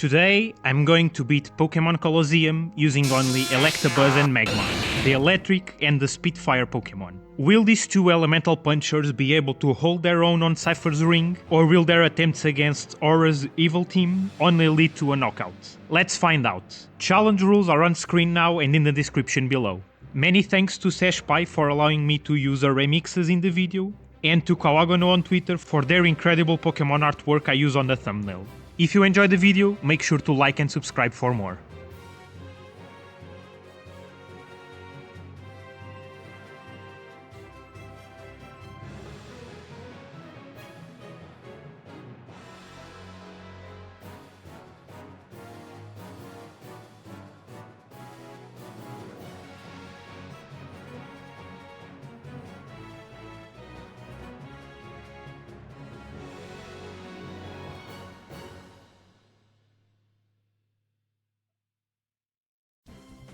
Today, I'm going to beat Pokémon Colosseum using only Electabuzz and Magmar, the electric and the Spitfire Pokémon. Will these two elemental punchers be able to hold their own on Cipher's ring, or will their attempts against Aura's evil team only lead to a knockout? Let's find out. Challenge rules are on screen now and in the description below. Many thanks to 𝗟𝗶𝗲𝗃 for allowing me to use her remixes in the video, and to 𝗂𝗀𝗄𝗀 on Twitter for their incredible Pokémon artwork I use on the thumbnail. If you enjoyed the video, make sure to like and subscribe for more.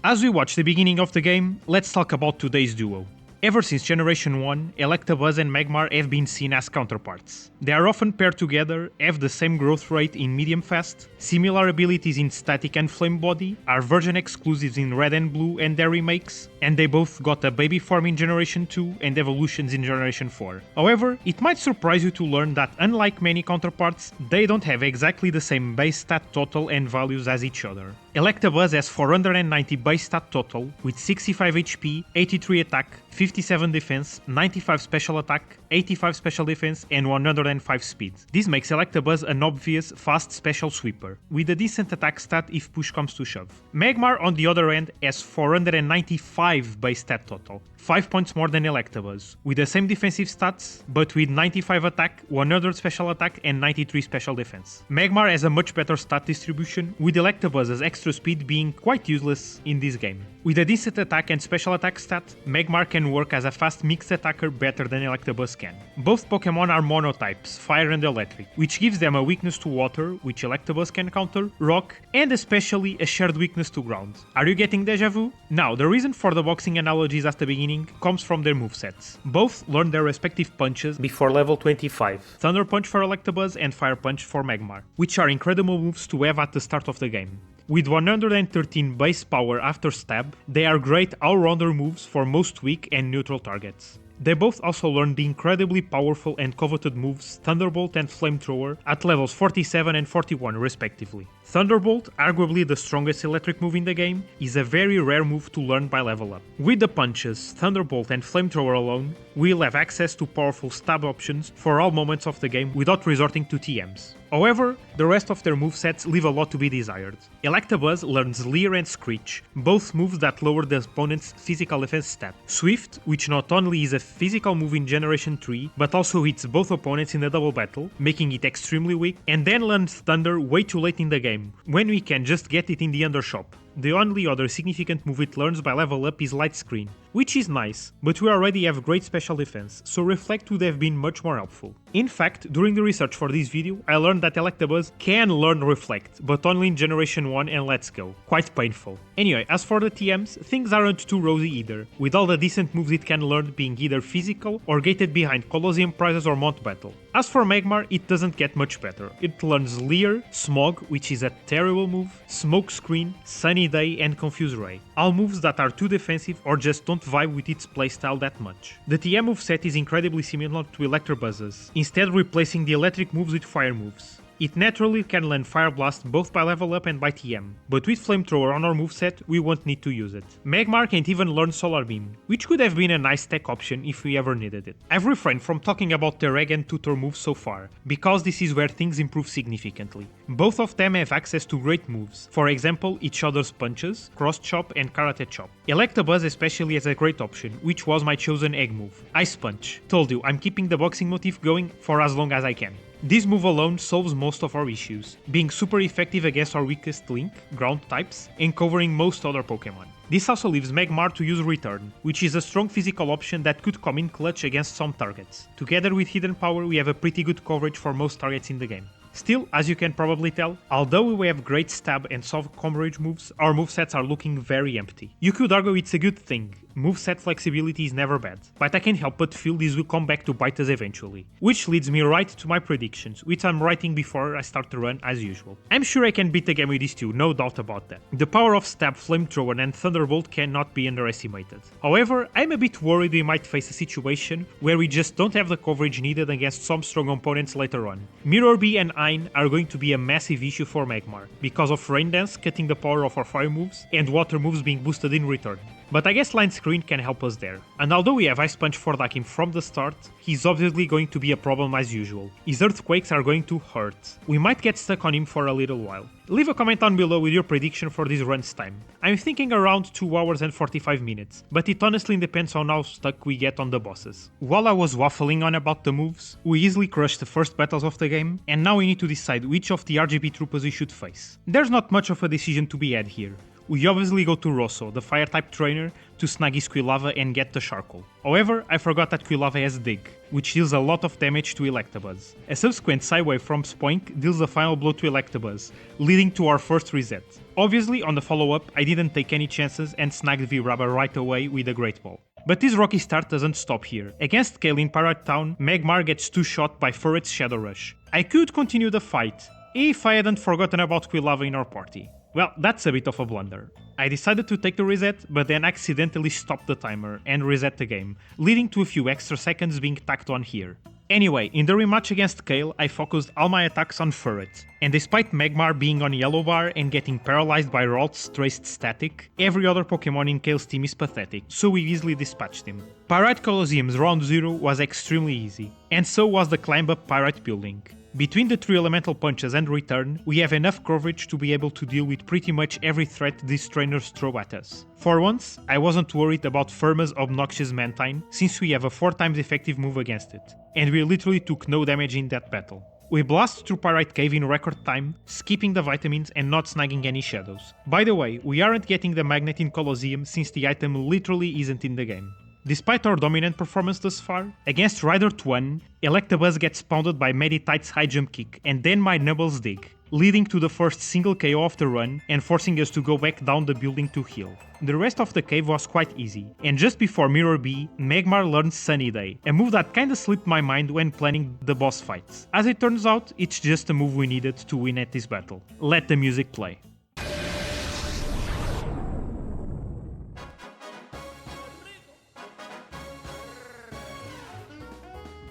As we watch the beginning of the game, let's talk about today's duo. Ever since Generation 1, Electabuzz and Magmar have been seen as counterparts. They are often paired together, have the same growth rate in medium fast, similar abilities in static and flame body, are version exclusives in red and blue and their remakes, and they both got a baby form in Generation 2 and evolutions in Generation 4. However, it might surprise you to learn that unlike many counterparts, they don't have exactly the same base stat total and values as each other. Electabuzz has 490 base stat total, with 65 HP, 83 attack, 57 defense, 95 special attack, 85 special defense, and 105 speed. This makes Electabuzz an obvious fast special sweeper, with a decent attack stat if push comes to shove. Magmar, on the other hand, has 495 base stat total, 5 points more than Electabuzz, with the same defensive stats, but with 95 attack, 100 special attack, and 93 special defense. Magmar has a much better stat distribution, with Electabuzz's extra speed being quite useless in this game. With a decent attack and special attack stat, Magmar can work as a fast mixed attacker better than Electabuzz can. Both Pokémon are monotypes, fire and electric, which gives them a weakness to water, which Electabuzz can counter, rock, and especially a shared weakness to ground. Are you getting deja vu? Now, the reason for the boxing analogies at the beginning comes from their movesets. Both learn their respective punches before level 25, Thunder Punch for Electabuzz and Fire Punch for Magmar, which are incredible moves to have at the start of the game. With 113 base power after stab, they are great all-rounder moves for most weak and neutral targets. They both also learn the incredibly powerful and coveted moves Thunderbolt and Flamethrower at levels 47 and 41 respectively. Thunderbolt, arguably the strongest electric move in the game, is a very rare move to learn by level up. With the punches Thunderbolt and Flamethrower alone, we'll have access to powerful stab options for all moments of the game without resorting to TMs. However, the rest of their movesets leave a lot to be desired. Electabuzz learns Leer and Screech, both moves that lower the opponent's physical defense stat. Swift, which not only is a physical move in Generation 3, but also hits both opponents in a double battle, making it extremely weak, and then learns Thunder way too late in the game, when we can just get it in the Undershop. The only other significant move it learns by level up is Light Screen, which is nice, but we already have great special defense, so Reflect would have been much more helpful. In fact, during the research for this video, I learned that Electabuzz can learn Reflect, but only in Generation 1 and Let's Go. Quite painful. Anyway, as for the TMs, things aren't too rosy either, with all the decent moves it can learn being either physical or gated behind Coliseum prizes or Mount Battle. As for Magmar, it doesn't get much better. It learns Leer, Smog, which is a terrible move, Smoke Screen, Sunny Day, and Confuse Ray. All moves that are too defensive or just don't vibe with its playstyle that much. The TM moveset is incredibly similar to Electabuzz's, instead replacing the electric moves with fire moves. It naturally can learn Fire Blast both by level up and by TM, but with Flamethrower on our moveset, we won't need to use it. Magmar can't even learn Solar Beam, which could have been a nice tech option if we ever needed it. I've refrained from talking about their Egg and Tutor moves so far, because this is where things improve significantly. Both of them have access to great moves, for example each other's punches, Cross Chop and Karate Chop. Electabuzz especially has a great option, which was my chosen egg move, Ice Punch. Told you, I'm keeping the boxing motif going for as long as I can. This move alone solves most of our issues, being super effective against our weakest link, ground types, and covering most other Pokémon. This also leaves Magmar to use Return, which is a strong physical option that could come in clutch against some targets. Together with Hidden Power, we have a pretty good coverage for most targets in the game. Still, as you can probably tell, although we have great stab and soft coverage moves, our movesets are looking very empty. You could argue it's a good thing, moveset flexibility is never bad, but I can't help but feel this will come back to bite us eventually. Which leads me right to my predictions, which I'm writing before I start the run as usual. I'm sure I can beat the game with these two, no doubt about that. The power of Stab, Flamethrower and Thunderbolt cannot be underestimated. However, I'm a bit worried we might face a situation where we just don't have the coverage needed against some strong opponents later on. Miror B and Ein are going to be a massive issue for Magmar, because of Rain Dance cutting the power of our fire moves and water moves being boosted in return. But I guess Line Screen can help us there. And although we have Ice Punch for Dakim from the start, he's obviously going to be a problem as usual. His Earthquakes are going to hurt. We might get stuck on him for a little while. Leave a comment down below with your prediction for this run's time. I'm thinking around 2 hours and 45 minutes, but it honestly depends on how stuck we get on the bosses. While I was waffling on about the moves, we easily crushed the first battles of the game, and now we need to decide which of the RGB troopers we should face. There's not much of a decision to be had here. We obviously go to Rosso, the fire-type trainer, to snag his 𝗂𝗲𝗲𝗀 and get the charcoal. However, I forgot that 𝗂𝗲𝗲𝗀 has Dig, which deals a lot of damage to Electabuzz. A subsequent Psywave from Spoink deals the final blow to Electabuzz, leading to our first reset. Obviously, on the follow-up, I didn't take any chances and snagged 𝗣𝗏𝗏 right away with a Great Ball. But this rocky start doesn't stop here. Against Kale in Pirate Town, Magmar gets 2-shot by Furret's Shadow Rush. I could continue the fight, if I hadn't forgotten about 𝗂𝗏𝗏𝗀 in our party. Well, that's a bit of a blunder. I decided to take the reset, but then accidentally stopped the timer and reset the game, leading to a few extra seconds being tacked on here. Anyway, in the rematch against Kale, I focused all my attacks on Furret, and despite Magmar being on yellow bar and getting paralyzed by Ralt's Traced Static, every other Pokemon in Kale's team is pathetic, so we easily dispatched him. Pyrite Coliseum's round 0 was extremely easy, and so was the climb up Pyrite building. Between the 3 elemental punches and return, we have enough coverage to be able to deal with pretty much every threat these trainers throw at us. For once, I wasn't worried about Firma's obnoxious Mantine, since we have a 4 times effective move against it, and we literally took no damage in that battle. We blast through Pyrite Cave in record time, skipping the vitamins and not snagging any shadows. By the way, we aren't getting the magnet in Coliseum since the item literally isn't in the game. Despite our dominant performance thus far, against Rider 1, Electabuzz gets pounded by Meditite's high jump kick and then my Nubble's Dig, leading to the first single KO of the run and forcing us to go back down the building to heal. The rest of the cave was quite easy, and just before Miror B, Magmar learns Sunny Day, a move that kinda slipped my mind when planning the boss fights. As it turns out, it's just a move we needed to win at this battle. Let the music play.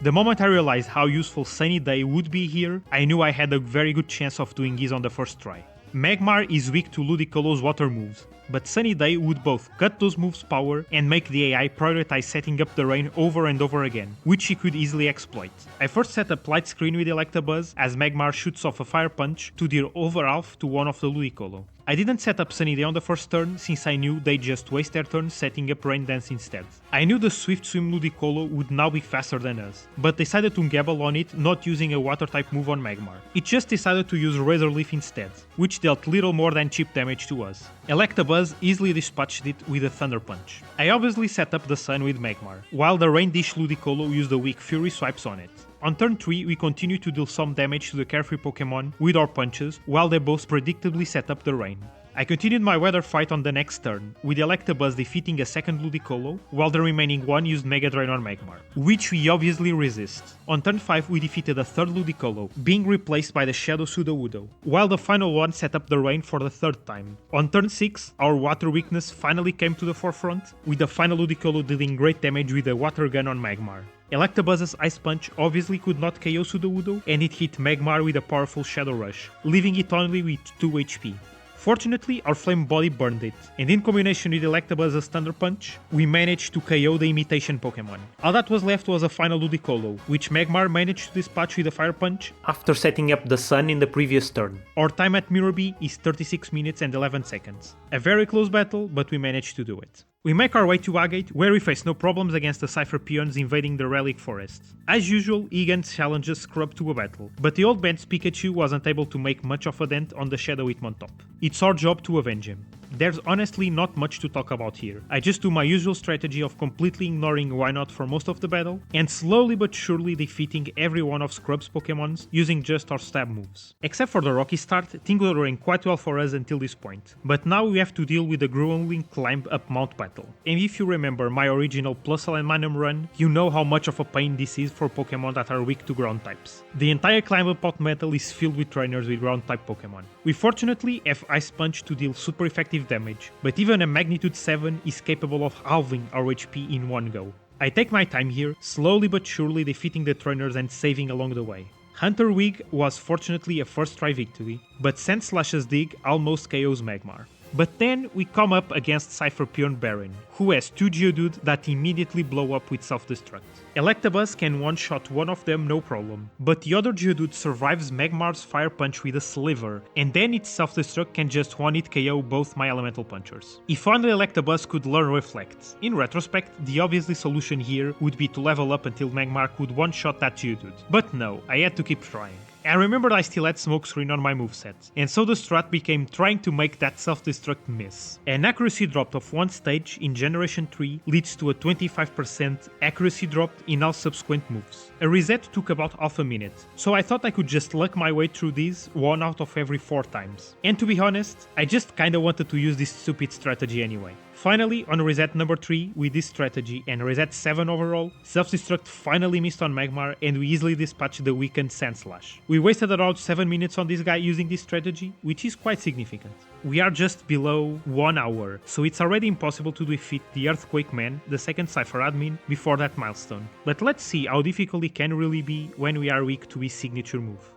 The moment I realized how useful Sunny Day would be here, I knew I had a very good chance of doing this on the first try. Magmar is weak to Ludicolo's water moves, but Sunny Day would both cut those moves' power and make the AI prioritize setting up the rain over and over again, which she could easily exploit. I first set up Light Screen with Electabuzz as Magmar shoots off a Fire Punch to deal over half to one of the Ludicolo. I didn't set up Sunny Day on the first turn since I knew they'd just waste their turn setting up Rain Dance instead. I knew the Swift Swim Ludicolo would now be faster than us, but decided to gamble on it not using a water type move on Magmar. It just decided to use Razor Leaf instead, which dealt little more than chip damage to us. Electabuzz easily dispatched it with a Thunder Punch. I obviously set up the Sun with Magmar, while the Rain Dish Ludicolo used a weak Fury Swipes on it. On turn 3, we continue to deal some damage to the carefree Pokemon with our punches, while they both predictably set up the rain. I continued my weather fight on the next turn, with Electabuzz defeating a second Ludicolo, while the remaining one used Mega Drain on Magmar, which we obviously resist. On turn 5 we defeated a third Ludicolo, being replaced by the Shadow Sudowoodo, while the final one set up the rain for the 3rd time. On turn 6, our water weakness finally came to the forefront, with the final Ludicolo dealing great damage with a water gun on Magmar. Electabuzz's Ice Punch obviously could not KO Sudowoodo, and it hit Magmar with a powerful Shadow Rush, leaving it only with 2 HP. Fortunately, our Flame Body burned it, and in combination with Electabuzz's Thunder Punch, we managed to KO the imitation Pokemon. All that was left was a final Ludicolo, which Magmar managed to dispatch with a Fire Punch after setting up the Sun in the previous turn. Our time at Miror B is 36 minutes and 11 seconds. A very close battle, but we managed to do it. We make our way to Agate, where we face no problems against the Cipher Peons invading the Relic Forest. As usual, Egan challenges Scrub to a battle, but the old band's Pikachu wasn't able to make much of a dent on the Shadow Hitmontop. It's our job to avenge him. there's honestly not much to talk about here. I just do my usual strategy of completely ignoring Wynot for most of the battle, and slowly but surely defeating every one of Scrub's Pokémons using just our stab moves. Except for the rocky start, things were going quite well for us until this point. But now we have to deal with the grueling climb up Mount Battle. And if you remember my original Plusle and Minun run, you know how much of a pain this is for Pokémon that are weak to ground types. The entire climb up Mount Battle is filled with trainers with ground type Pokémon. We fortunately have Ice Punch to deal super effective damage, but even a magnitude 7 is capable of halving our HP in one go. I take my time here, slowly but surely defeating the trainers and saving along the way. Hunter Wig was fortunately a first try victory, but Sandslash's dig almost KOs Magmar. But then we come up against Cipher Peon Baron, who has 2 Geodude that immediately blow up with self-destruct. Electabuzz can one-shot one of them no problem, but the other Geodude survives Magmar's Fire Punch with a Sliver, and then its self-destruct can just one-hit KO both my elemental punchers. If only Electabuzz could learn Reflect. In retrospect, the obviously solution here would be to level up until Magmar could one-shot that Geodude, but no, I had to keep trying. I remembered I still had Smokescreen on my moveset, and so the strat became trying to make that self-destruct miss. An accuracy drop of 1 stage in Generation 3 leads to a 25% accuracy drop in all subsequent moves. A reset took about half a minute, so I thought I could just luck my way through these 1 out of every 4 times. And to be honest, I just kinda wanted to use this stupid strategy anyway. Finally, on reset number 3, with this strategy and reset 7 overall, self-destruct finally missed on Magmar and we easily dispatched the weakened Sandslash. We wasted around 7 minutes on this guy using this strategy, which is quite significant. We are just below 1 hour, so it's already impossible to defeat the 𝗟𝗂𝗀𝗃, the second Cipher admin, before that milestone. But let's see how difficult it can really be when we are weak to his signature move.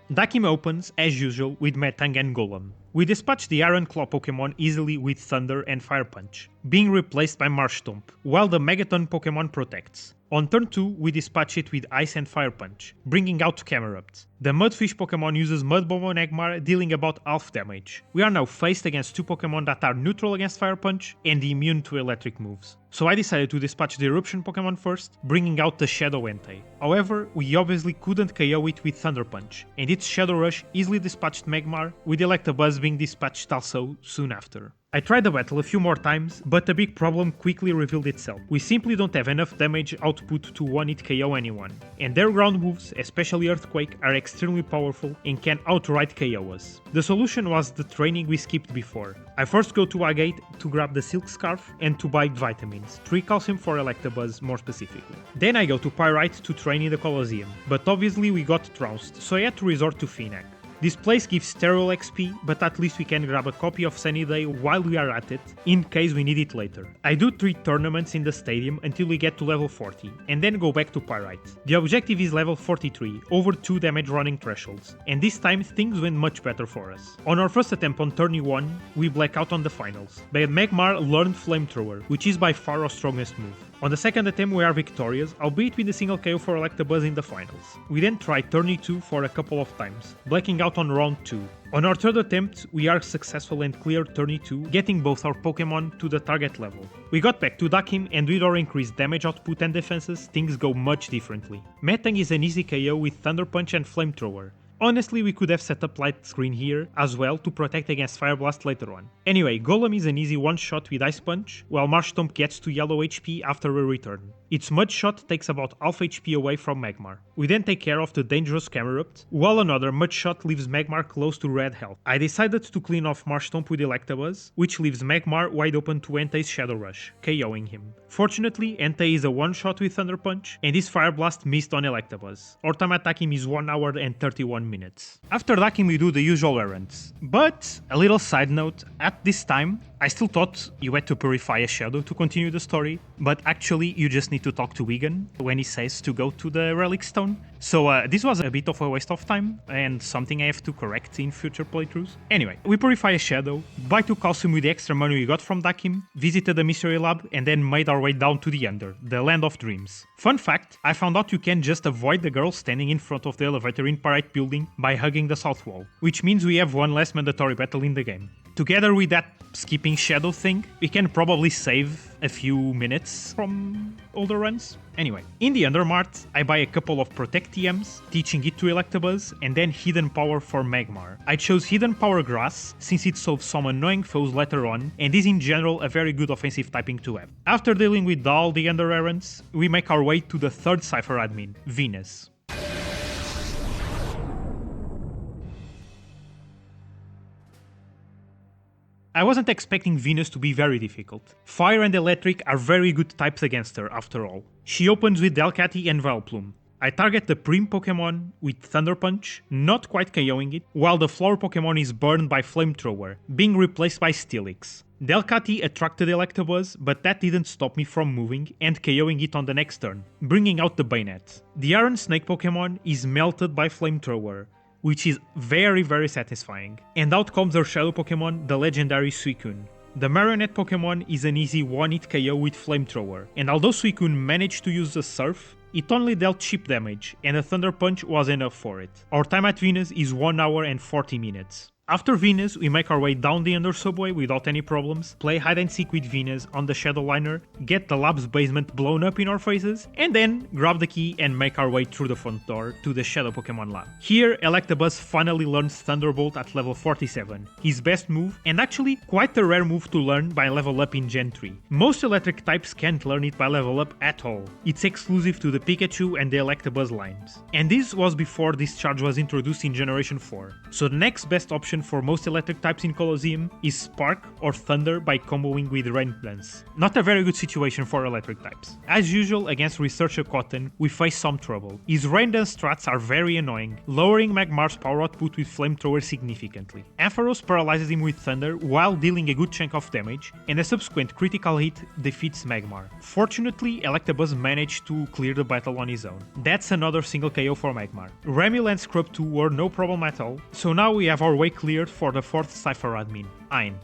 Dakim opens, as usual, with Metang and Golem. We dispatch the Iron Claw Pokémon easily with Thunder and Fire Punch, being replaced by Marshtomp, while the Megaton Pokémon protects. On turn 2, we dispatch it with Ice and Fire Punch, bringing out Camerupt. The Mudfish Pokémon uses Mud Bomb on Magmar, dealing about half damage. We are now faced against 2 Pokémon that are neutral against Fire Punch and immune to electric moves. So I decided to dispatch the Eruption Pokémon first, bringing out the Shadow Entei. However, we obviously couldn't KO it with Thunder Punch, and its Shadow Rush easily dispatched Magmar, with Electabuzz being dispatched also soon after. I tried the battle a few more times, but a big problem quickly revealed itself. We simply don't have enough damage output to one-hit KO anyone, and their ground moves, especially 𝗟𝗃𝗃, are extremely powerful and can outright KO us. The solution was the training we skipped before. I first go to Agate to grab the Silk Scarf and to buy vitamins, 3 calcium for Electabuzz more specifically. Then I go to Pyrite to train in the Coliseum, but obviously we got trounced, so I had to resort to Phenac. This place gives sterile XP, but at least we can grab a copy of Sunny Day while we are at it, in case we need it later. I do 3 tournaments in the stadium until we get to level 40, and then go back to Pyrite. The objective is level 43, over 2 damage running thresholds, and this time things went much better for us. On our first attempt on turn 1, we black out on the finals, but Magmar learned Flamethrower, which is by far our strongest move. On the second attempt we are victorious, albeit with a single KO for Electabuzz in the finals. We then try turn 2 for a couple of times, blacking out on round 2. On our third attempt, we are successful and clear turn 2, getting both our Pokémon to the target level. We got back to Dakim, and with our increased damage output and defenses, things go much differently. Metang is an easy KO with Thunder Punch and Flamethrower. Honestly, we could have set up Light Screen here as well to protect against Fire Blast later on. Anyway, Golem is an easy one-shot with Ice Punch, while Marshtomp gets to yellow HP after a return. Its Mud Shot takes about half HP away from Magmar. We then take care of the dangerous Camerupt, while another Mud Shot leaves Magmar close to red health. I decided to clean off Marshtomp with Electabuzz, which leaves Magmar wide open to Entei's Shadow Rush, KOing him. Fortunately, Entei is a one-shot with Thunder Punch, and his Fire Blast missed on Electabuzz. Our time attack him is 1 hour and 31 minutes. After Dakim we do the usual errands. But, a little side note, at this time, I still thought you had to purify a shadow to continue the story, but actually you just need to talk to Wigan when he says to go to the Relic Stone. So this was a bit of a waste of time, and something I have to correct in future playthroughs. Anyway, we purify a shadow, buy 2 calcium with the extra money we got from Dakim, visited the mystery lab, and then made our way down to the Under, the Land of Dreams. Fun fact, I found out you can just avoid the girl standing in front of the elevator in Pyrite building by hugging the south wall, which means we have one less mandatory battle in the game. Together with that skipping shadow thing, we can probably save a few minutes from older runs. Anyway, in the Undermart, I buy a couple of Protect TMs, teaching it to Electabuzz, and then Hidden Power for Magmar. I chose Hidden Power Grass since it solves some annoying foes later on, and is in general a very good offensive typing to have. After dealing with all the Under errands, we make our way to the third Cipher admin, Venus. I wasn't expecting Venus to be very difficult. Fire and Electric are very good types against her, after all. She opens with 𝗟𝗏𝗄𝗃 and Vileplume. I target the Prim Pokémon with Thunder Punch, not quite KOing it, while the Flower Pokémon is burned by Flamethrower, being replaced by Steelix. 𝗟𝗏𝗄𝗃 attracted Electabuzz, but that didn't stop me from moving and KOing it on the next turn, bringing out the Bayonet. The Iron Snake Pokémon is melted by Flamethrower, which is very satisfying. And out comes her Shadow Pokémon, the legendary Suicune. The Marionette Pokémon is an easy one-hit KO with Flamethrower, and although Suicune managed to use the Surf, it only dealt chip damage, and a Thunder Punch was enough for it. Our time at Venus is 1 hour and 40 minutes. After Venus, we make our way down the Under subway without any problems, play hide and seek with Venus on the Shadow Liner, get the lab's basement blown up in our faces, and then grab the key and make our way through the front door to the Shadow Pokémon lab. Here, Electabuzz finally learns Thunderbolt at level 47, his best move, and actually quite a rare move to learn by level up in Gen 3. Most electric types can't learn it by level up at all. It's exclusive to the Pikachu and the Electabuzz lines. And this was before Discharge was introduced in Generation 4, so the next best option for most electric types in Coliseum is Spark or Thunder by comboing with Rain Dance. Not a very good situation for electric types. As usual against 𝗟𝗏𝗃𝗀𝗃, we face some trouble. His Rain Dance strats are very annoying, lowering Magmar's power output with Flamethrower significantly. Ampharos paralyzes him with Thunder while dealing a good chunk of damage, and a subsequent critical hit defeats Magmar. Fortunately, Electabuzz managed to clear the battle on his own. That's another single KO for Magmar. Remil and Scrub 2 were no problem at all, so now we have our way cleared for the fourth Cipher admin, 𝗵𝗄𝗏.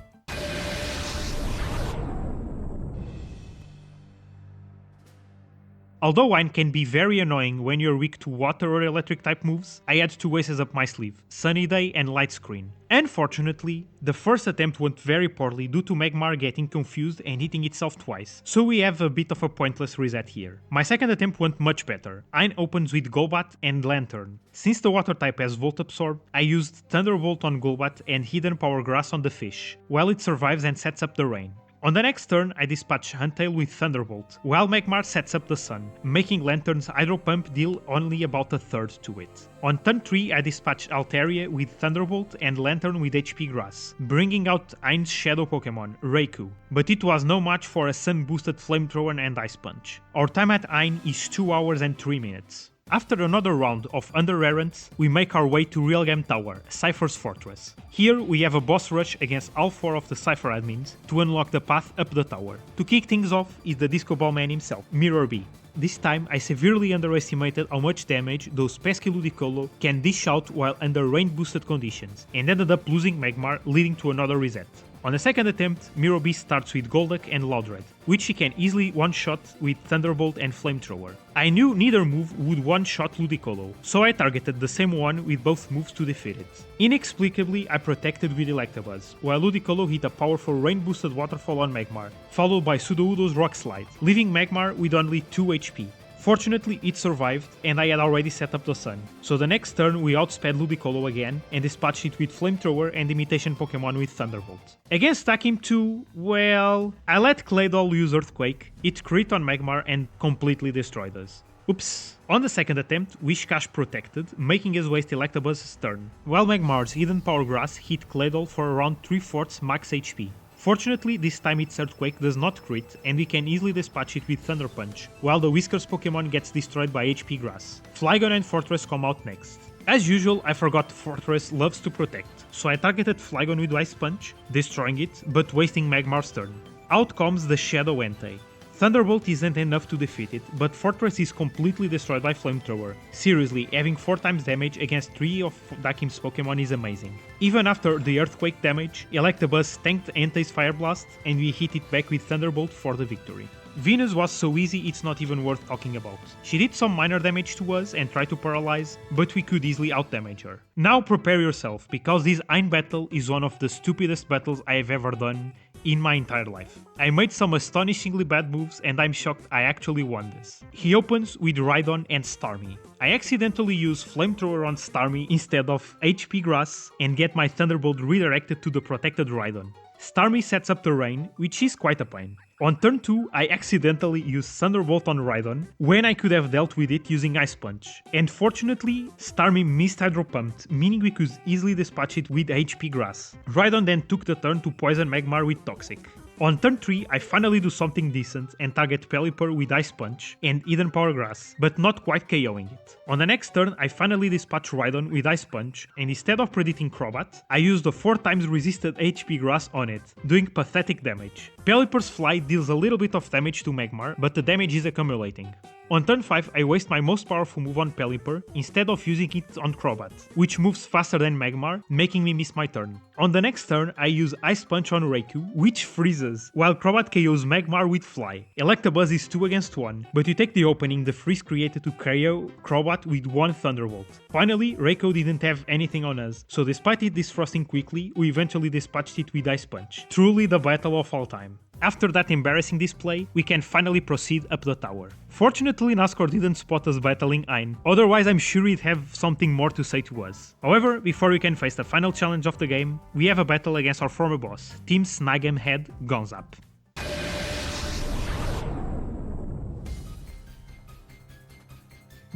Although 𝗵𝗄𝗏 can be very annoying when you're weak to water or electric type moves, I had two aces up my sleeve, Sunny Day and Light Screen. Unfortunately, the first attempt went very poorly due to Magmar getting confused and hitting itself twice, so we have a bit of a pointless reset here. My second attempt went much better. 𝗵𝗄𝗏 opens with Golbat and Lantern. Since the water type has Volt Absorb, I used Thunderbolt on Golbat and Hidden Power Grass on the fish, while it survives and sets up the rain. On the next turn, I dispatch Huntail with Thunderbolt, while Magmar sets up the Sun, making Lantern's Hydro Pump deal only about a third to it. On turn 3, I dispatch Altaria with Thunderbolt and Lantern with HP Grass, bringing out 𝗵𝗄𝗏's Shadow Pokémon, Raikou, but it was no match for a Sun-boosted Flamethrower and Ice Punch. Our time at 𝗵𝗄𝗏 is 2 hours and 3 minutes. After another round of Under errands, we make our way to Realgam Tower, Cipher's fortress. Here we have a boss rush against all 4 of the Cipher admins to unlock the path up the tower. To kick things off is the Disco Ball man himself, Miror B. This time I severely underestimated how much damage those pesky Ludicolo can dish out while under rain boosted conditions, and ended up losing Magmar, leading to another reset. On the second attempt, Miror B starts with Golduck and Loudred, which he can easily one-shot with Thunderbolt and Flamethrower. I knew neither move would one-shot Ludicolo, so I targeted the same one with both moves to defeat it. Inexplicably, I protected with Electabuzz, while Ludicolo hit a powerful rain-boosted waterfall on Magmar, followed by Sudowoodo's Rock Slide, leaving Magmar with only 2 HP. Fortunately, it survived, and I had already set up the Sun, so the next turn we outsped Ludicolo again and dispatched it with Flamethrower and Imitation Pokémon with Thunderbolt. Against Dakim 2, well, I let Claydol use Earthquake, it crit on Magmar and completely destroyed us. Oops. On the second attempt, 𝗟𝗏𝗃𝗀𝗃 protected, making us waste Electabuzz's turn, while Magmar's Hidden Power Grass hit Claydol for around 3/4 max HP. Fortunately, this time its Earthquake does not crit, and we can easily dispatch it with Thunder Punch, while the Whiskers Pokémon gets destroyed by HP Grass. Flygon and Fortress come out next. As usual, I forgot Fortress loves to protect, so I targeted Flygon with Ice Punch, destroying it, but wasting Magmar's turn. Out comes the Shadow Entei. Thunderbolt isn't enough to defeat it, but Fortress is completely destroyed by Flamethrower. Seriously, having 4 times damage against 3 of Dakim's Pokémon is amazing. Even after the Earthquake damage, Electabuzz tanked Entei's Fire Blast, and we hit it back with Thunderbolt for the victory. Venus was so easy it's not even worth talking about. She did some minor damage to us and tried to paralyze, but we could easily outdamage her. Now prepare yourself, because this Ein battle is one of the stupidest battles I have ever done in my entire life. I made some astonishingly bad moves and I'm shocked I actually won this. He opens with Rhydon and Starmie. I accidentally use Flamethrower on Starmie instead of HP Grass and get my Thunderbolt redirected to the protected Rhydon. Starmie sets up the rain, which is quite a pain. On turn 2, I accidentally used Thunderbolt on Rhydon when I could have dealt with it using Ice Punch. And fortunately, Starmie missed Hydro Pumped, meaning we could easily dispatch it with HP Grass. Rhydon then took the turn to poison Magmar with Toxic. On turn 3, I finally do something decent and target Pelipper with Ice Punch and Eden Power Grass, but not quite KOing it. On the next turn, I finally dispatch Rhydon with Ice Punch, and instead of predicting Crobat, I use the 4 times resisted HP Grass on it, doing pathetic damage. Pelipper's Fly deals a little bit of damage to Magmar, but the damage is accumulating. On turn 5, I waste my most powerful move on Pelipper instead of using it on Crobat, which moves faster than Magmar, making me miss my turn. On the next turn, I use Ice Punch on Raikou, which freezes, while Crobat KOs Magmar with Fly. Electabuzz is 2 against 1, but you take the opening the freeze created to KO Crobat with 1 Thunderbolt. Finally, Raikou didn't have anything on us, so despite it disfrosting quickly, we eventually dispatched it with Ice Punch. Truly the battle of all time. After that embarrassing display, we can finally proceed up the tower. Fortunately, Nascour didn't spot us battling Ein, otherwise I'm sure he'd have something more to say to us. However, before we can face the final challenge of the game, we have a battle against our former boss, Team Snagem head Gonzap.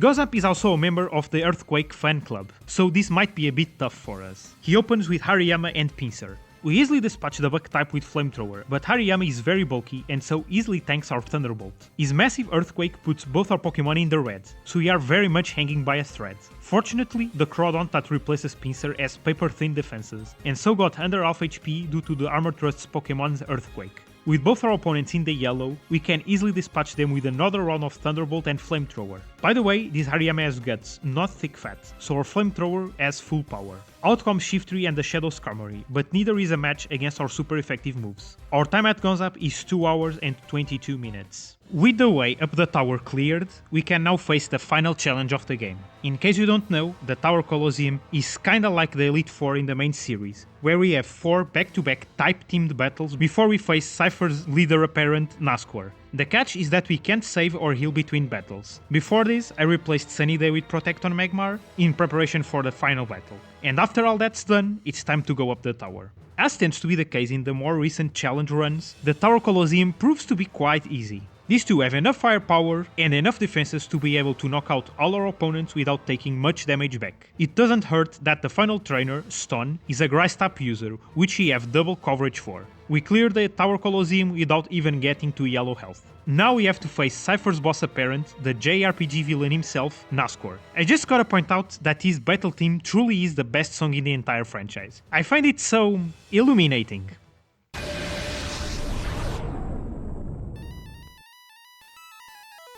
Gonzap is also a member of the 𝗟𝗶𝗀𝗀𝗀 fan club, so this might be a bit tough for us. He opens with Hariyama and Pinsir. We easily dispatch the Bug type with Flamethrower, but Hariyama is very bulky and so easily tanks our Thunderbolt. His massive 𝗟𝗏𝗀𝗀𝗀 puts both our Pokemon in the red, so we are very much hanging by a thread. Fortunately, the Crawdon that replaces Pinsir has paper thin defenses, and so got under half HP due to the Armor Trust's Pokemon's 𝗟𝗏𝗀𝗀𝗀. With both our opponents in the yellow, we can easily dispatch them with another round of Thunderbolt and Flamethrower. By the way, this Hariyama has guts, not thick fat, so our Flamethrower has full power. Out comes Shiftry and the Shadow Pokémon, but neither is a match against our super effective moves. Our time at Gonzap is 2 hours and 22 minutes. With the way up the tower cleared, we can now face the final challenge of the game. In case you don't know, the Tower Colosseum is kinda like the Elite Four in the main series, where we have 4 back-to-back type-themed battles before we face Cipher's leader apparent Nascour. The catch is that we can't save or heal between battles. Before this, I replaced Sunny Day with Protect on Magmar in preparation for the final battle. And after all that's done, it's time to go up the tower. As tends to be the case in the more recent challenge runs, the Tower Colosseum proves to be quite easy. These two have enough firepower and enough defenses to be able to knock out all our opponents without taking much damage back. It doesn't hurt that the final trainer, Stone, is a Grass type user, which he have double coverage for. We cleared the Tower Colosseum without even getting to yellow health. Now we have to face Cipher's boss apparent, the 𝗟𝗏𝗀𝗀𝗀 villain himself, Nascour. I just gotta point out that his battle theme truly is the best song in the entire franchise. I find it so illuminating.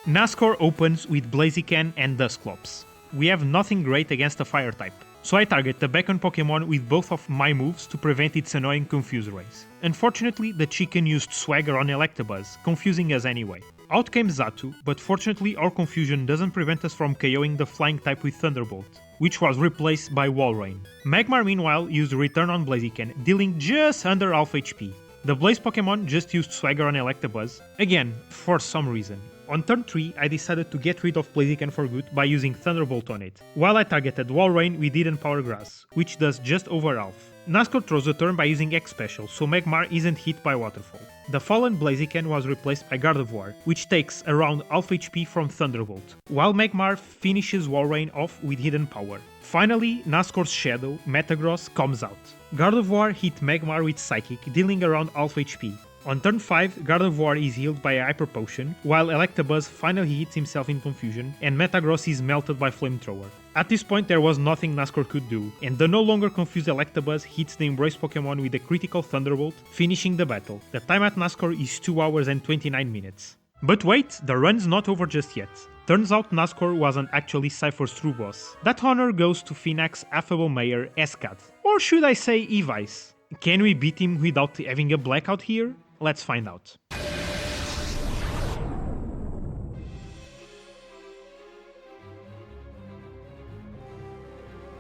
Nascour opens with Blaziken and Dusclops. We have nothing great against the fire type, so I target the Beacon Pokemon with both of my moves to prevent its annoying Confuse Rays. Unfortunately, the chicken used Swagger on Electabuzz, confusing us anyway. Out came Xatu, but fortunately our confusion doesn't prevent us from KOing the flying type with Thunderbolt, which was replaced by Walrein. Magmar meanwhile used Return on Blaziken, dealing just under half HP. The Blaze Pokemon just used Swagger on Electabuzz, again, for some reason. On turn 3, I decided to get rid of Blaziken for good by using Thunderbolt on it, while I targeted Walrein with Eden Power Grass, which does just over half. Nascour throws the turn by using X Special, so Magmar isn't hit by Waterfall. The fallen Blaziken was replaced by 𝗟𝗏𝗀𝗀𝗀𝗀, which takes around half HP from Thunderbolt, while Magmar finishes Walrein off with Hidden Power. Finally, Nascour's Shadow, Metagross, comes out. 𝗟𝗏𝗀𝗀𝗀𝗀 hit Magmar with Psychic, dealing around half HP. On turn 5, 𝗟𝗏𝗀𝗀𝗀𝗀 is healed by a Hyper Potion, while Electabuzz finally hits himself in confusion, and Metagross is melted by Flamethrower. At this point there was nothing Nascour could do, and the no longer confused Electabuzz hits the Embrace Pokemon with a critical Thunderbolt, finishing the battle. The time at Nascour is 2 hours and 29 minutes. But wait, the run's not over just yet. Turns out Nascour wasn't actually Cipher's true boss. That honor goes to Phoenix's affable mayor, 𝗟𝗏𝗀𝗃. Or should I say Evice? Can we beat him without having a blackout here? Let's find out.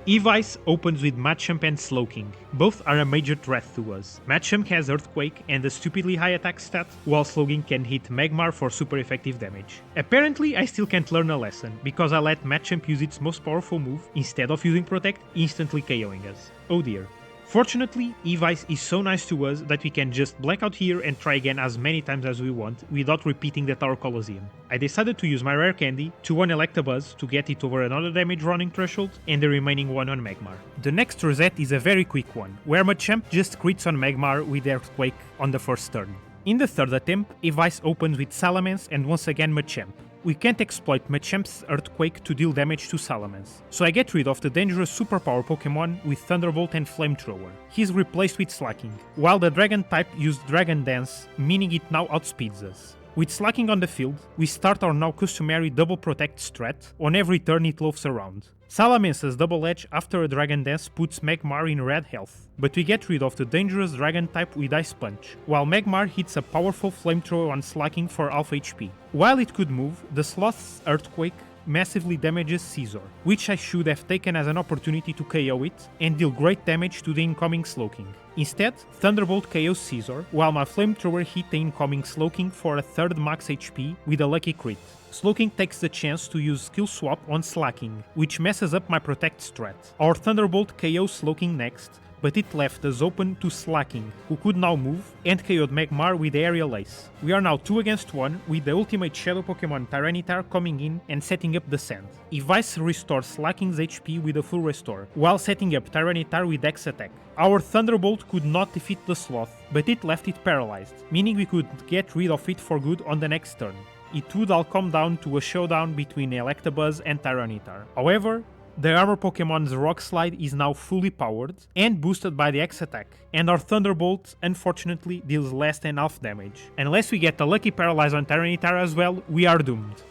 Evice opens with Machamp and Slowking. Both are a major threat to us. Machamp has Earthquake and a stupidly high attack stat, while Slowking can hit Magmar for super effective damage. Apparently I still can't learn a lesson, because I let Machamp use its most powerful move instead of using Protect, instantly KOing us. Oh dear. Fortunately, Evice is so nice to us that we can just blackout here and try again as many times as we want without repeating the Tower Coliseum. I decided to use my rare candy to one Electabuzz to get it over another damage running threshold and the remaining one on Magmar. The next reset is a very quick one, where Machamp just crits on Magmar with Earthquake on the first turn. In the third attempt, Evice opens with Salamence and once again Machamp. We can't exploit Machamp's Earthquake to deal damage to Salamence, so I get rid of the dangerous superpower Pokemon with Thunderbolt and Flamethrower. He's replaced with Slacking, while the Dragon type used Dragon Dance, meaning it now outspeeds us. With Slacking on the field, we start our now customary double protect strat on every turn it loafs around. Salamence's double edge after a Dragon Dance puts Magmar in red health, but we get rid of the dangerous Dragon type with Ice Punch, while Magmar hits a powerful Flamethrower on Slacking for half HP. While it could move, the Sloth's Earthquake massively damages 𝗍𝗲𝗄, which I should have taken as an opportunity to KO it and deal great damage to the incoming Slowking. Instead, Thunderbolt KOs 𝗍𝗲𝗄, while my Flamethrower hit the incoming Slowking for a third max HP with a lucky crit. Slowking takes the chance to use Skill Swap on Slacking, which messes up my Protect strat. Our Thunderbolt KOs Slowking next, but it left us open to Slacking, who could now move, and KO'd Magmar with the Aerial Ace. We are now 2 against 1, with the ultimate Shadow Pokémon Tyranitar coming in and setting up the Sand. Evice restores Slacking's HP with a full restore, while setting up Tyranitar with X attack. Our Thunderbolt could not defeat the Sloth, but it left it paralyzed, meaning we could get rid of it for good on the next turn. It would all come down to a showdown between Electabuzz and Tyranitar. However, the armor Pokemon's Rock Slide is now fully powered and boosted by the X attack, and our Thunderbolt unfortunately deals less than half damage. Unless we get a lucky paralyze on Tyranitar as well, we are doomed.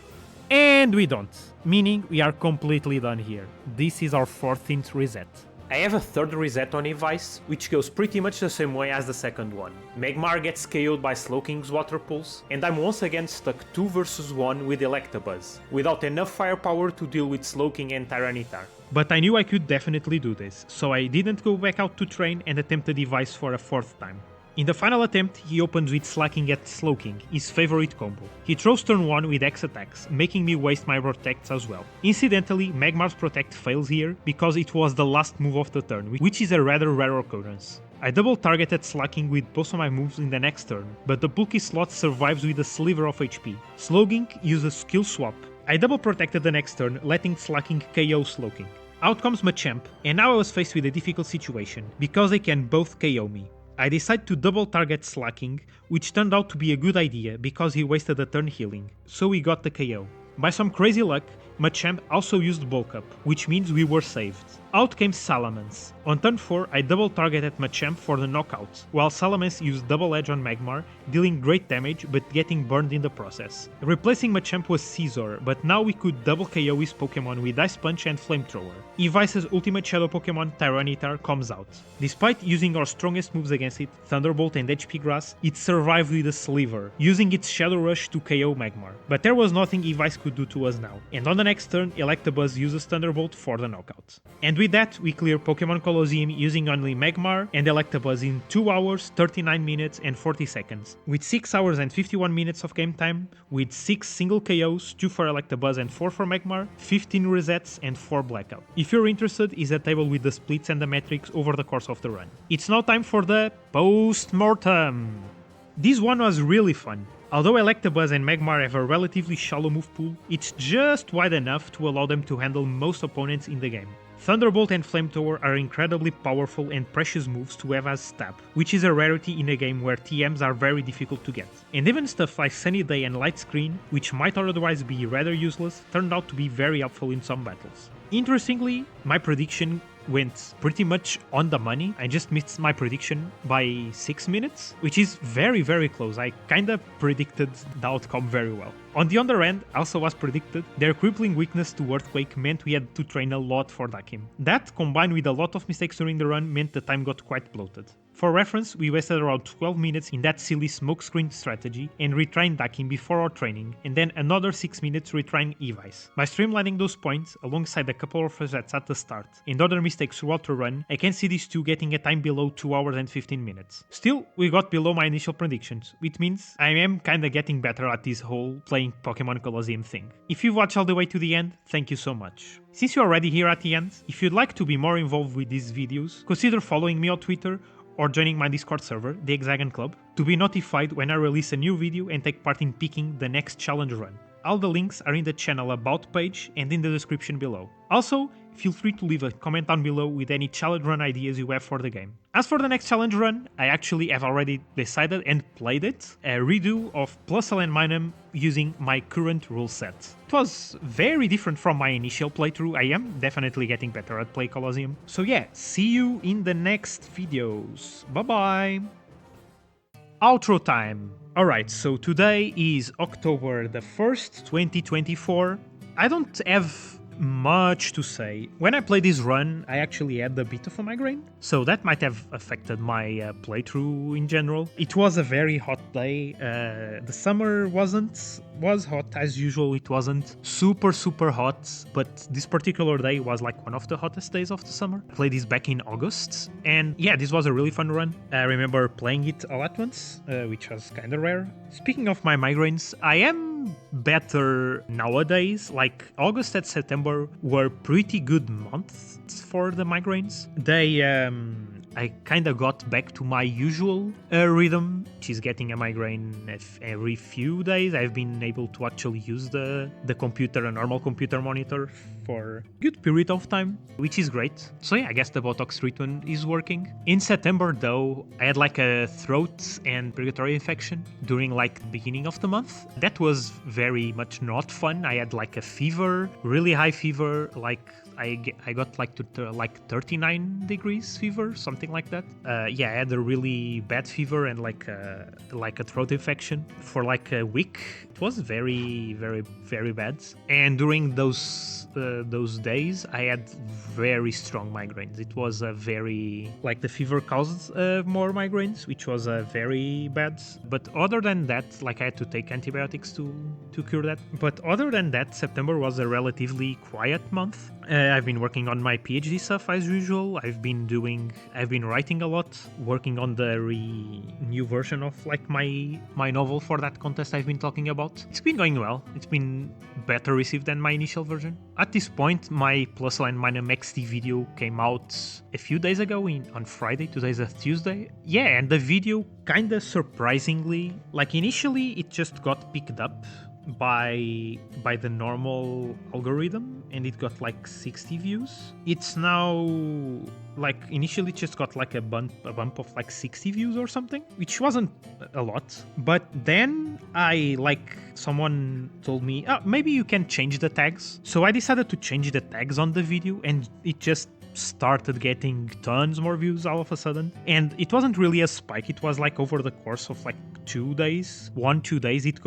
And we don't, meaning we are completely done here. This is our 14th reset. I have a third reset on Evice, which goes pretty much the same way as the second one. Magmar gets KO'd by Slowking's Water Pulse, and I'm once again stuck 2 versus 1 with Electabuzz, without enough firepower to deal with Slowking and Tyranitar. But I knew I could definitely do this, so I didn't go back out to train and attempted Evice for a 4th time. In the final attempt, he opens with Slacking at Slowking, his favorite combo. He throws turn 1 with X attacks, making me waste my protects as well. Incidentally, Magmar's protect fails here because it was the last move of the turn, which is a rather rare occurrence. I double targeted Slacking with both of my moves in the next turn, but the bulky Sloth survives with a sliver of HP. Slowking uses Skill Swap. I double protected the next turn, letting Slacking KO Slowking. Out comes Machamp, and now I was faced with a difficult situation, because they can both KO me. I decided to double target Slacking, which turned out to be a good idea because he wasted a turn healing, so we got the KO. By some crazy luck, Machamp also used Bulk Up, which means we were saved. Out came Salamence. On turn 4, I double targeted Machamp for the knockout, while Salamence used Double Edge on Magmar, dealing great damage but getting burned in the process. Replacing Machamp was 𝗍𝗲𝗄, but now we could double KO his Pokemon with Ice Punch and Flamethrower. Evice's ultimate Shadow Pokemon Tyranitar comes out. Despite using our strongest moves against it, Thunderbolt and HP Grass, it survived with a sliver, using its Shadow Rush to KO Magmar. But there was nothing Evice could do to us now, and on the next turn, Electabuzz uses Thunderbolt for the knockout. And with that, we clear Pokémon Colosseum using only Magmar and Electabuzz in 2 hours, 39 minutes and 40 seconds. With 6 hours and 51 minutes of game time, with 6 single KOs, 2 for Electabuzz and 4 for Magmar, 15 resets and 4 blackout. If you're interested, is a table with the splits and the metrics over the course of the run. It's now time for the Postmortem! This one was really fun. Although Electabuzz and Magmar have a relatively shallow move pool, it's just wide enough to allow them to handle most opponents in the game. Thunderbolt and Flamethrower are incredibly powerful and precious moves to have as stab, which is a rarity in a game where TMs are very difficult to get. And even stuff like Sunny Day and Light Screen, which might otherwise be rather useless, turned out to be very helpful in some battles. Interestingly, my prediction went pretty much on the money. I just missed my prediction by 6 minutes, which is very close. I kinda predicted the outcome very well. On the other end, also as predicted, their crippling weakness to Earthquake meant we had to train a lot for Dakim. That, combined with a lot of mistakes during the run, meant the time got quite bloated. For reference, we wasted around 12 minutes in that silly smokescreen strategy and retrained Dakim before our training, and then another 6 minutes retrying Evice. By streamlining those points, alongside a couple of resets at the start, and other mistakes throughout the run, I can see these two getting a time below 2 hours and 15 minutes. Still, we got below my initial predictions, which means I am kinda getting better at this whole playing Pokémon Coliseum thing. If you've watched all the way to the end, thank you so much. Since you're already here at the end, if you'd like to be more involved with these videos, consider following me on Twitter or joining my Discord server, the 𝗥𝘂𝗃𝗀 Club, to be notified when I release a new video and take part in picking the next challenge run. All the links are in the channel About page and in the description below. Also, feel free to leave a comment down below with any challenge run ideas you have for the game. As for the next challenge run, I actually have already decided and played it, a redo of 𝗟𝗏 and Minun using my current rule set. It was very different from my initial playthrough. I am definitely getting better at play Coliseum. So yeah, see you in the next videos. Bye bye! Outro time! Alright, so today is October the 1st, 2024. I don't have much to say. When I played this run, I actually had a bit of a migraine, so that might have affected my playthrough in general. It was a very hot day. The summer was hot as usual. It wasn't super hot, but this particular day was like one of the hottest days of the summer. I played this back in August, and yeah, this was a really fun run. I remember playing it all at once, which was kinda rare. Speaking of my migraines, I am better nowadays. Like August and September were pretty good months for the migraines. I kinda got back to my usual rhythm, which is getting a migraine every few days. I've been able to actually use the computer, a normal computer monitor, for a good period of time, which is great. So yeah, I guess the Botox treatment is working. In September though, I had like a throat and respiratory infection during like the beginning of the month. That was very much not fun. I had like a fever, really high fever, like I got like to like 39 degrees fever, something like that. Yeah, I had a really bad fever and like a throat infection for like a week. It was very bad. And during those days, I had very strong migraines. It was a very like the fever caused more migraines, which was very bad. But other than that, like I had to take antibiotics to cure that. But other than that, September was a relatively quiet month. I've been working on my PhD stuff as usual. I've been writing a lot, working on the new version of like my novel for that contest I've been talking about. It's been going well. It's been better received than my initial version. At this point, my 𝗟𝗏 and Minun XD video came out a few days ago on Friday. Today's a Tuesday. Yeah, and the video kinda surprisingly, like initially it just got picked up by the normal algorithm and it got like 60 views. It's now like initially just got like a bump of like 60 views or something, which wasn't a lot. But then someone told me, oh, maybe you can change the tags. So I decided to change the tags on the video and it just started getting tons more views all of a sudden. And it wasn't really a spike. It was like over the course of like 2 days, 2 days, it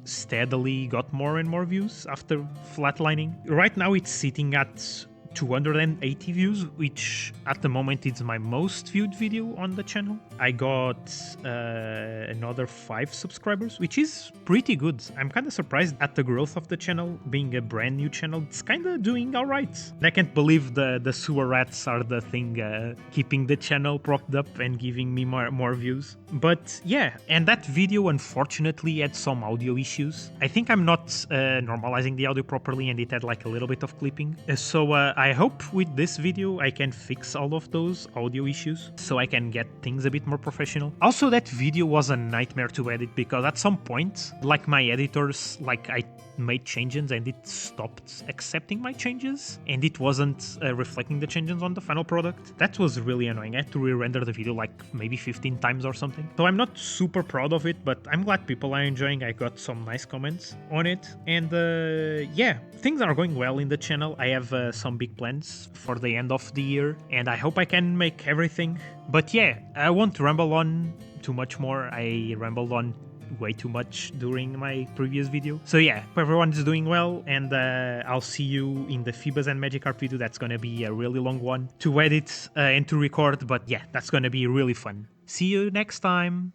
steadily got more and more views after flatlining. Right now it's sitting at 280 views, which at the moment is my most viewed video on the channel. I got another 5 subscribers, which is pretty good. I'm kind of surprised at the growth of the channel. Being a brand new channel, it's kind of doing alright. I can't believe the sewer rats are the thing keeping the channel propped up and giving me more views. But yeah, and that video unfortunately had some audio issues. I think I'm not normalizing the audio properly and it had like a little bit of clipping. So I hope with this video I can fix all of those audio issues so I can get things a bit more professional. Also, that video was a nightmare to edit because at some point, like my editors, like I made changes and it stopped accepting my changes and it wasn't reflecting the changes on the final product. That was really annoying. I had to re-render the video like maybe 15 times or something. So I'm not super proud of it, but I'm glad people are enjoying. I got some nice comments on it. And yeah, things are going well in the channel. I have some big plans for the end of the year and I hope I can make everything. But yeah, I won't ramble on too much more. I rambled on way too much during my previous video. So yeah, hope everyone is doing well, and I'll see you in the 𝗡𝗂𝗲𝗀 and Magikarp video. That's gonna be a really long one to edit and to record, but yeah, that's gonna be really fun. See you next time!